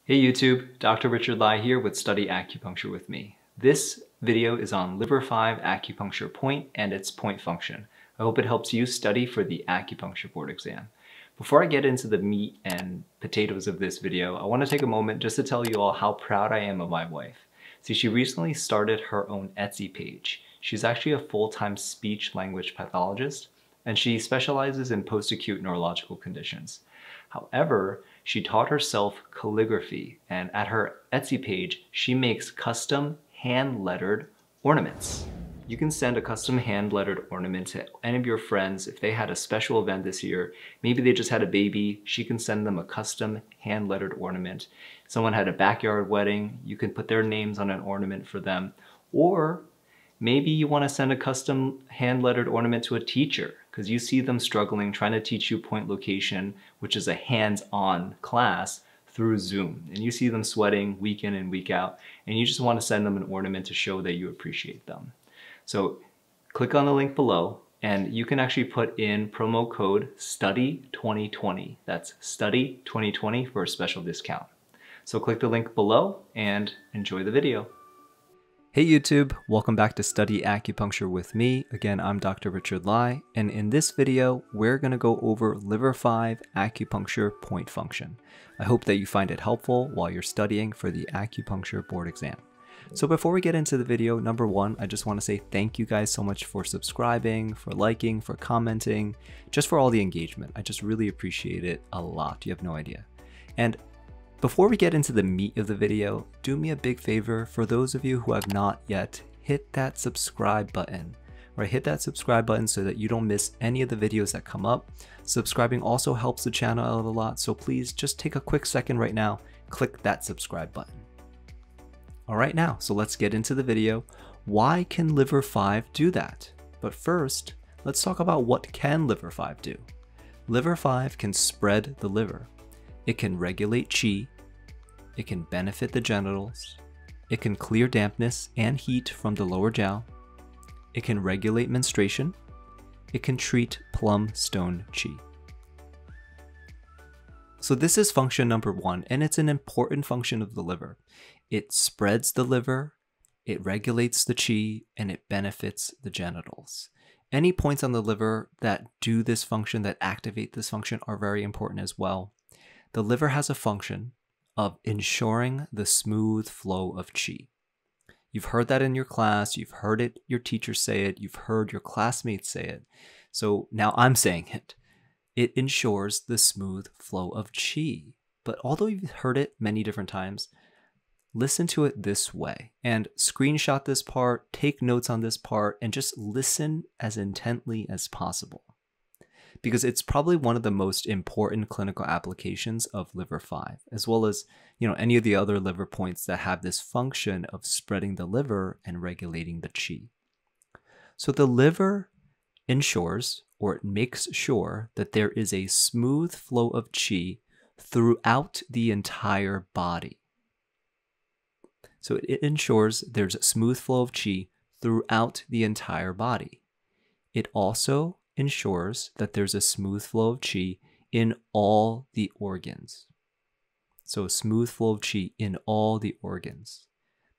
Hey YouTube, Dr. Richard Lai here with Study Acupuncture with me. This video is on liver 5 acupuncture point and its point function. I hope it helps you study for the acupuncture board exam. Before I get into the meat and potatoes of this video, I want to take a moment just to tell you all how proud I am of my wife. See, she recently started her own Etsy page. She's actually a full-time speech language pathologist, and she specializes in post-acute neurological conditions. However, she taught herself calligraphy, and at her Etsy page, she makes custom hand-lettered ornaments. You can send a custom hand-lettered ornament to any of your friends if they had a special event this year. Maybe they just had a baby, she can send them a custom hand-lettered ornament. Someone had a backyard wedding, you can put their names on an ornament for them. Or maybe you want to send a custom hand-lettered ornament to a teacher because you see them struggling trying to teach you point location, which is a hands-on class, through Zoom. And you see them sweating week in and week out, and you just want to send them an ornament to show that you appreciate them. So click on the link below, and you can actually put in promo code STUDY2020. That's STUDY2020 for a special discount. So click the link below and enjoy the video. Hey YouTube, welcome back to Study Acupuncture with me. Again, I'm Dr. Richard Lai, and in this video, we're going to go over liver 5 acupuncture point function. I hope that you find it helpful while you're studying for the acupuncture board exam. So before we get into the video, number one, I just want to say thank you guys so much for subscribing, for liking, for commenting, just for all the engagement. I just really appreciate it a lot. You have no idea. And before we get into the meat of the video, do me a big favor. For those of you who have not yet, hit that subscribe button. Right, hit that subscribe button so that you don't miss any of the videos that come up. Subscribing also helps the channel out a lot, so please just take a quick second right now, click that subscribe button. All right now, so let's get into the video. Why can liver 5 do that? But first, let's talk about what can liver 5 do. Liver 5 can spread the liver. It can regulate qi. It can benefit the genitals. It can clear dampness and heat from the lower jiao. It can regulate menstruation. It can treat plumstone qi. So this is function number 1, and it's an important function of the liver. It spreads the liver, it regulates the qi, and it benefits the genitals. Any points on the liver that do this function, that activate this function, are very important as well. The liver has a function of ensuring the smooth flow of qi. You've heard that in your class, you've heard it, your teacher say it, you've heard your classmates say it. So now I'm saying it. It ensures the smooth flow of qi. But although you've heard it many different times, listen to it this way and screenshot this part, take notes on this part, and just listen as intently as possible. Because it's probably one of the most important clinical applications of liver 5, as well as, any of the other liver points that have this function of spreading the liver and regulating the qi. So the liver ensures, or it makes sure, that there is a smooth flow of qi throughout the entire body. So it ensures there's a smooth flow of qi throughout the entire body. It also ensures that there's a smooth flow of qi in all the organs. So a smooth flow of qi in all the organs.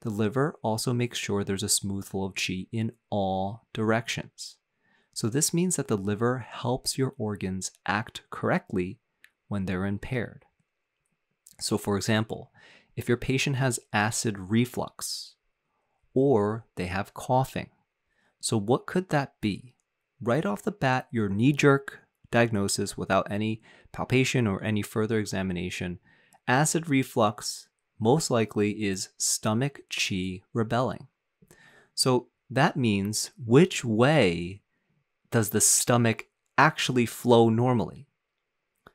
The liver also makes sure there's a smooth flow of qi in all directions. So this means that the liver helps your organs act correctly when they're impaired. So for example, if your patient has acid reflux or they have coughing, so what could that be? Right off the bat, your knee-jerk diagnosis without any palpation or any further examination, acid reflux most likely is stomach qi rebelling. So that means, which way does the stomach actually flow normally?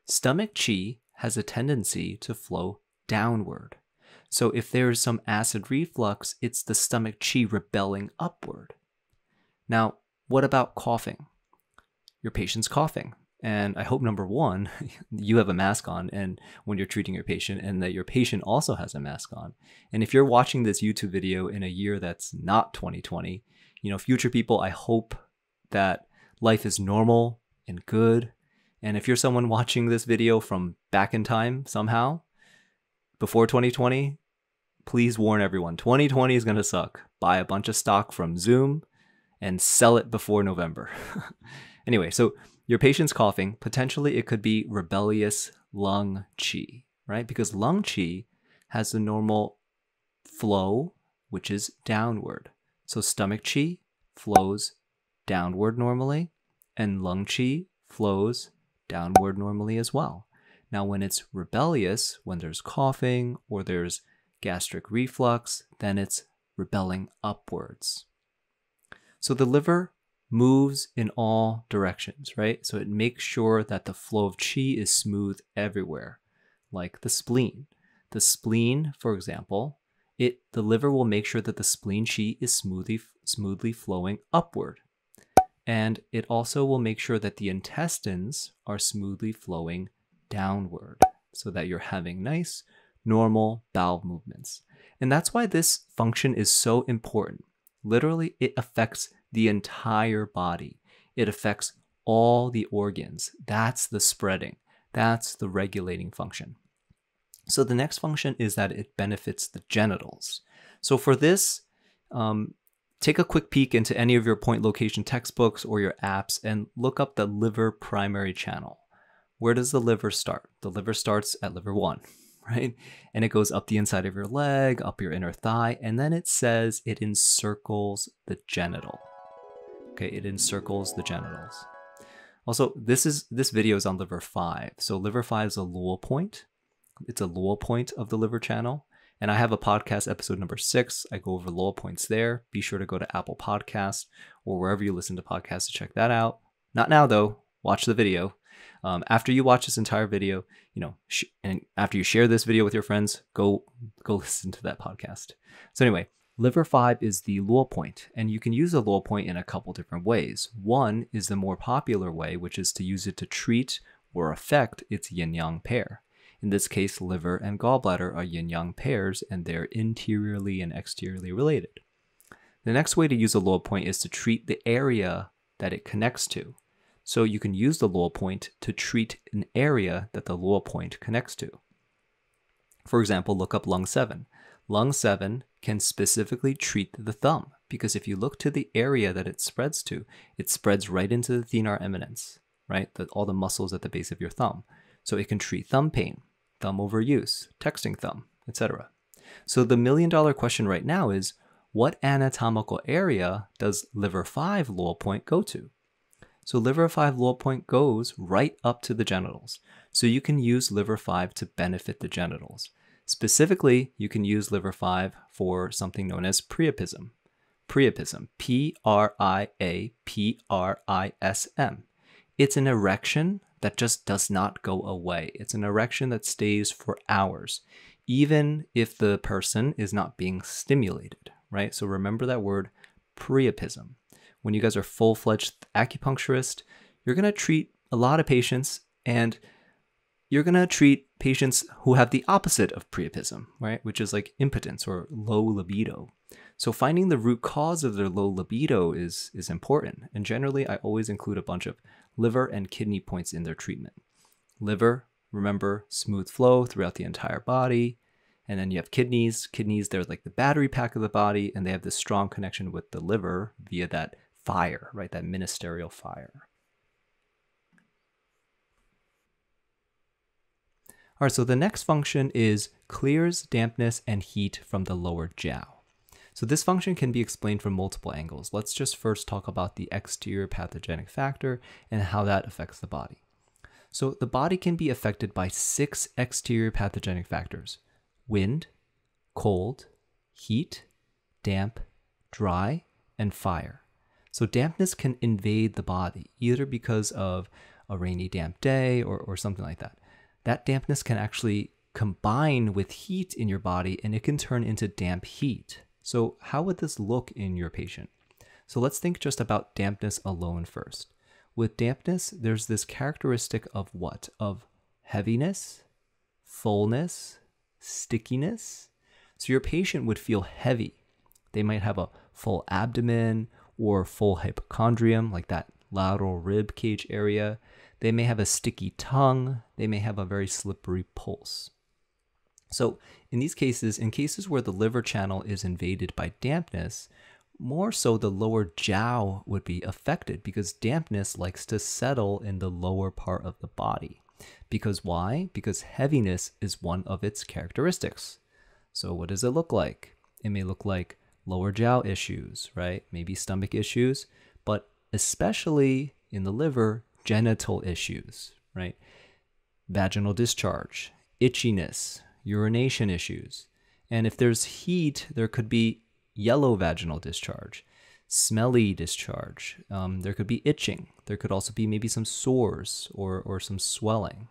Stomach qi has a tendency to flow downward. So if there's some acid reflux, it's the stomach qi rebelling upward. Now, what about coughing? Your patient's coughing, and I hope number one, you have a mask on and when you're treating your patient, and that your patient also has a mask on. And if you're watching this YouTube video in a year that's not 2020, future people, I hope that life is normal and good. And if you're someone watching this video from back in time somehow, before 2020, please warn everyone, 2020 is going to suck. Buy a bunch of stock from Zoom and sell it before November. Anyway, so your patient's coughing, potentially it could be rebellious lung qi, right? Because lung qi has the normal flow, which is downward. So stomach qi flows downward normally, and lung qi flows downward normally as well. Now, when it's rebellious, when there's coughing or there's gastric reflux, then it's rebelling upwards. So the liver moves in all directions, right? So it makes sure that the flow of qi is smooth everywhere, like the spleen. The spleen, for example, the liver will make sure that the spleen qi is smoothly flowing upward. And it also will make sure that the intestines are smoothly flowing downward so that you're having nice, normal bowel movements. And that's why this function is so important. Literally, it affects the entire body. It affects all the organs. That's the spreading. That's the regulating function. So the next function is that it benefits the genitals. So for this, take a quick peek into any of your point location textbooks or your apps and look up the liver primary channel. Where does the liver start? The liver starts at liver 1, right? And it goes up the inside of your leg, up your inner thigh, and then it says it encircles the genital. Okay, it encircles the genitals. Also, this video is on liver 5. So liver 5 is a Lowell point. It's a Lowell point of the liver channel. And I have a podcast, episode number 6. I go over Lowell points there. Be sure to go to Apple Podcasts or wherever you listen to podcasts to check that out. Not now, though. Watch the video. After you watch this entire video, and after you share this video with your friends, go listen to that podcast. So anyway, liver 5 is the Lowell point, and you can use the Lowell point in a couple different ways. One is the more popular way, which is to use it to treat or affect its yin-yang pair. In this case, liver and gallbladder are yin-yang pairs, and they're interiorly and exteriorly related. The next way to use a Lowell point is to treat the area that it connects to. So you can use the Lowell point to treat an area that the Lowell point connects to. For example, look up lung 7. Lung 7 can specifically treat the thumb, because if you look to the area that it spreads to, it spreads right into the thenar eminence, right? All the muscles at the base of your thumb. So it can treat thumb pain, thumb overuse, texting thumb, etc. So the million-dollar question right now is, what anatomical area does liver 5 Lowell point go to? So liver 5 Lowell point goes right up to the genitals. So you can use liver 5 to benefit the genitals. Specifically, you can use liver 5 for something known as priapism. Priapism, P-R-I-A-P-R-I-S-M. It's an erection that just does not go away. It's an erection that stays for hours, even if the person is not being stimulated, right? So remember that word, priapism. When you guys are full-fledged acupuncturist, you're going to treat a lot of patients, and you're going to treat patients who have the opposite of priapism, right? Which is like impotence or low libido. So finding the root cause of their low libido is important. And generally, I always include a bunch of liver and kidney points in their treatment. Liver, remember, smooth flow throughout the entire body. And then you have kidneys. Kidneys, they're like the battery pack of the body, and they have this strong connection with the liver via that fire, right? That ministerial fire. All right, so the next function is clears dampness and heat from the lower jiao. So this function can be explained from multiple angles. Let's just first talk about the exterior pathogenic factor and how that affects the body. So the body can be affected by 6 exterior pathogenic factors: wind, cold, heat, damp, dry, and fire. So dampness can invade the body, either because of a rainy, damp day or something like that. That dampness can actually combine with heat in your body, and it can turn into damp heat. So how would this look in your patient? So let's think just about dampness alone first. With dampness, there's this characteristic of what? Of heaviness, fullness, stickiness. So your patient would feel heavy. They might have a full abdomen or full hypochondrium, like that lateral rib cage area. They may have a sticky tongue. They may have a very slippery pulse. So in these cases, in cases where the liver channel is invaded by dampness, more so the lower jiao would be affected because dampness likes to settle in the lower part of the body. Because why? Because heaviness is one of its characteristics. So what does it look like? It may look like lower jiao issues, right? Maybe stomach issues, but especially in the liver, genital issues, right? Vaginal discharge, itchiness, urination issues. And if there's heat, there could be yellow vaginal discharge, smelly discharge. There could be itching. There could also be maybe some sores or some swelling.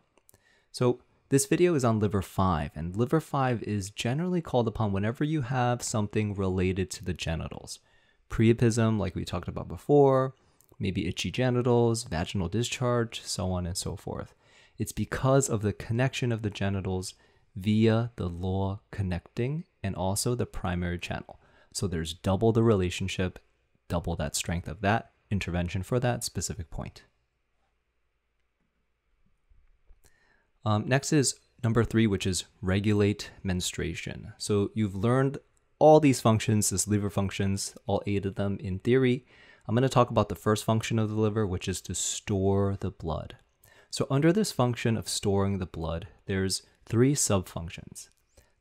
So this video is on liver 5, and liver 5 is generally called upon whenever you have something related to the genitals. Priapism, like we talked about before, maybe itchy genitals, vaginal discharge, so on and so forth. It's because of the connection of the genitals via the law connecting and also the primary channel. So there's double the relationship, double that strength of that intervention for that specific point. Next is number 3, which is regulate menstruation. So you've learned all these functions, these liver functions, all 8 of them in theory. I'm going to talk about the first function of the liver, which is to store the blood. So under this function of storing the blood, there's 3 subfunctions.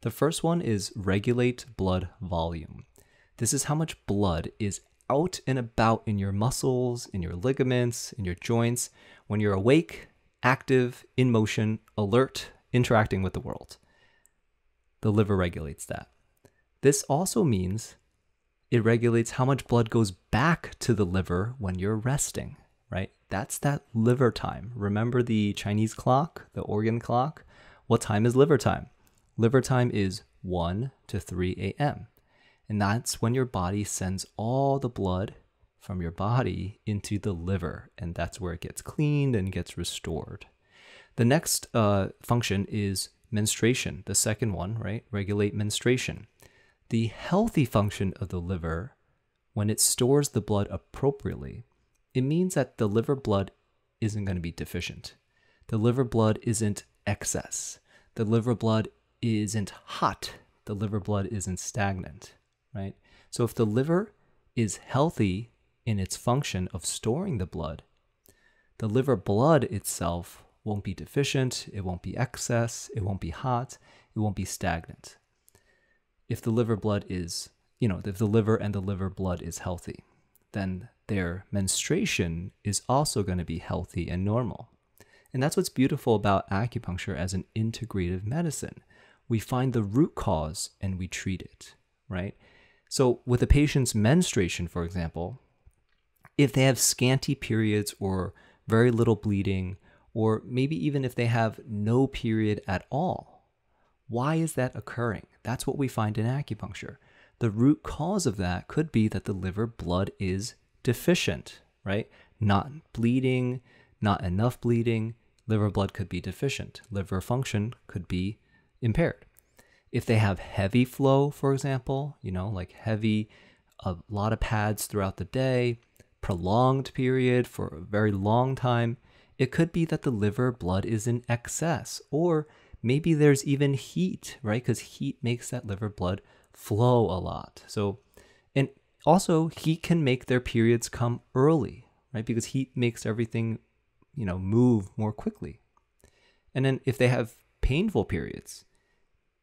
The first one is regulate blood volume. This is how much blood is out and about in your muscles, in your ligaments, in your joints, when you're awake, active, in motion, alert, interacting with the world. The liver regulates that. This also means it regulates how much blood goes back to the liver when you're resting, right? That's that liver time. Remember the Chinese clock, the organ clock? What time is liver time? Liver time is 1 to 3 a.m. And that's when your body sends all the blood from your body into the liver, and that's where it gets cleaned and gets restored. The next function is menstruation, the second one, right? Regulate menstruation. The healthy function of the liver, when it stores the blood appropriately, it means that the liver blood isn't going to be deficient. The liver blood isn't excess. The liver blood isn't hot. The liver blood isn't stagnant, right? So if the liver is healthy in its function of storing the blood blood itself won't be deficient, it won't be excess, it won't be hot, it won't be stagnant. If the liver blood is, if the liver and the liver blood is healthy, then their menstruation is also going to be healthy and normal. And that's what's beautiful about acupuncture as an integrative medicine. We find the root cause and we treat it, right? So with a patient's menstruation, for example, if they have scanty periods or very little bleeding, or maybe even if they have no period at all, why is that occurring? That's what we find in acupuncture. The root cause of that could be that the liver blood is deficient, right? Not bleeding, not enough bleeding. Liver blood could be deficient. Liver function could be impaired. If they have heavy flow, for example, like heavy, a lot of pads throughout the day, prolonged period for a very long time, it could be that the liver blood is in excess, or maybe there's even heat, right? Because heat makes that liver blood flow a lot. So, and also heat can make their periods come early, right? Because heat makes everything, move more quickly. And then if they have painful periods,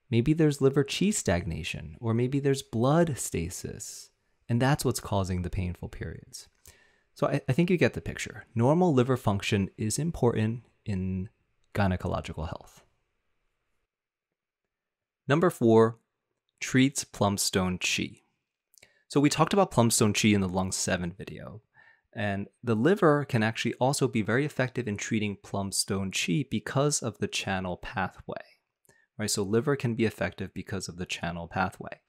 maybe there's liver qi stagnation, or maybe there's blood stasis, and that's what's causing the painful periods. So I think you get the picture. Normal liver function is important in gynecological health. Number 4, treats plumstone qi. So we talked about plumstone qi in the lung 7 video, and the liver can actually also be very effective in treating plumstone qi because of the channel pathway. Right, so liver can be effective because of the channel pathway.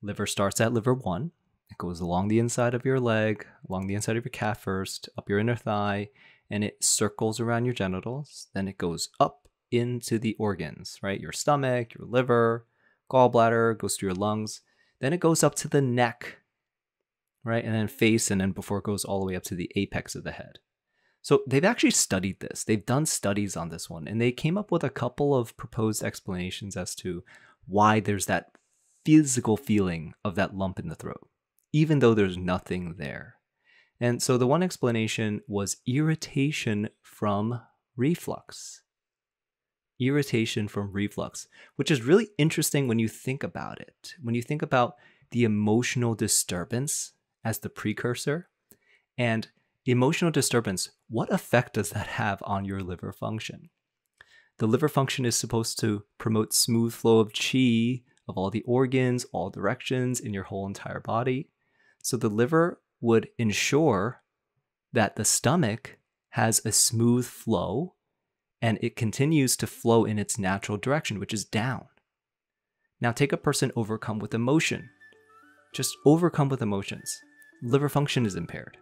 Liver starts at liver 1. It goes along the inside of your leg, along the inside of your calf first, up your inner thigh, and it circles around your genitals. Then it goes up into the organs, right? Your stomach, your liver, gallbladder, goes to your lungs. Then it goes up to the neck, right? And then face, and then before it goes all the way up to the apex of the head. So they've actually studied this. They've done studies on this one, and they came up with a couple of proposed explanations as to why there's that physical feeling of that lump in the throat, even though there's nothing there. And so the one explanation was irritation from reflux. Irritation from reflux, which is really interesting when you think about it. When you think about the emotional disturbance as the precursor, and emotional disturbance, what effect does that have on your liver function? The liver function is supposed to promote smooth flow of qi of all the organs, all directions in your whole entire body. So the liver would ensure that the stomach has a smooth flow and it continues to flow in its natural direction, which is down. Now take a person overcome with emotion. Just overcome with emotions. Liver function is impaired.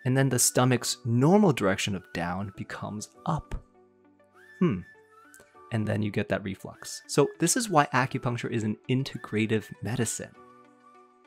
And then the stomach's normal direction of down becomes up. And then you get that reflux. So this is why acupuncture is an integrative medicine.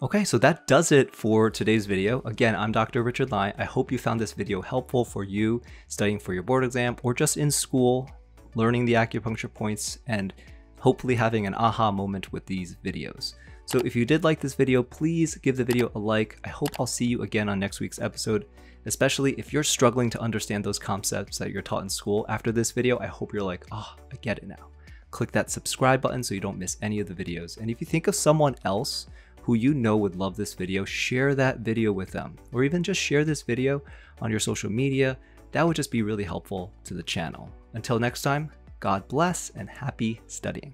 Okay, so that does it for today's video. Again, I'm Dr. Richard Lai. I hope you found this video helpful for you studying for your board exam or just in school, learning the acupuncture points and hopefully having an aha moment with these videos. So if you did like this video, please give the video a like. I hope I'll see you again on next week's episode, especially if you're struggling to understand those concepts that you're taught in school. After this video, I hope you're like, oh, I get it now. Click that subscribe button so you don't miss any of the videos. And if you think of someone else who you know would love this video, share that video with them, or even just share this video on your social media. That would just be really helpful to the channel. Until next time, God bless and happy studying.